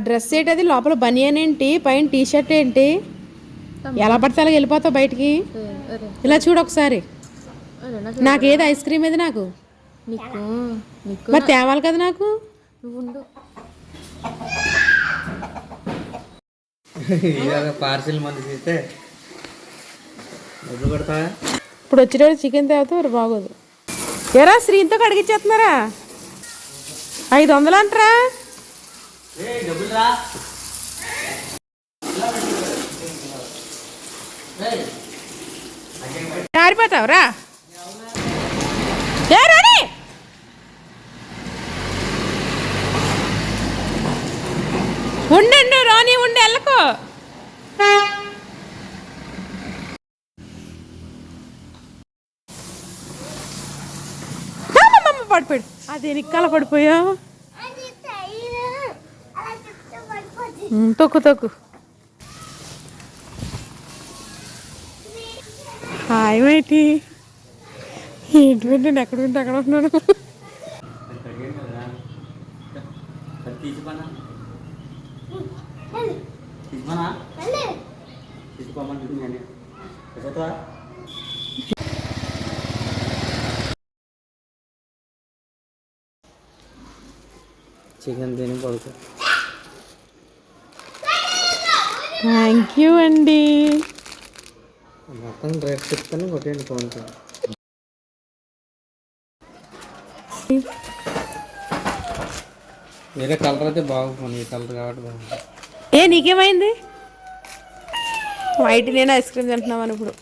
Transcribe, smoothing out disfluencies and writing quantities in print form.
dress ఏంటి అది లోపల బనియన్ ఏంటి పైన టీ షర్ట్ ఏంటి ఎలా పడితే అలాగ వెళ్ళిపోతావు బయటికి ఇలా చూడు ఒకసారి నాకేది ఐస్ క్రీమ్ ఏది నాకు మరి తేవాలి కదా నాకు పార్సిల్ మంది తీస్తే ఇప్పుడు వచ్చేటప్పుడు చికెన్ తేవుతావు బాగోదు ఎరా శ్రీంతో కడిగిచ్చేస్తున్నారా 500 అంటారా ఆరిపోతావురా ఉండండి రాని ఉండి వెళ్ళకు పడిపోయాడు అది ఎనిక్కాల పడిపోయా తొక్కు తొక్కు హాయ్ మేటి ఏంటి నేను ఎక్కడ ఉంటే అక్కడ ఉంటున్నాను చికెన్ తిని పడుకో థ్యాంక్ యూ అండి మొత్తం రేట్ చెప్తాను కొట్టండి ఫోన్ వేరే కలర్ అయితే బాగుంది ఈ కలర్ కాబట్టి బాగుంది నీకేమైంది వైట్ నేను ఐస్ క్రీమ్ తింటున్నామని ఇప్పుడు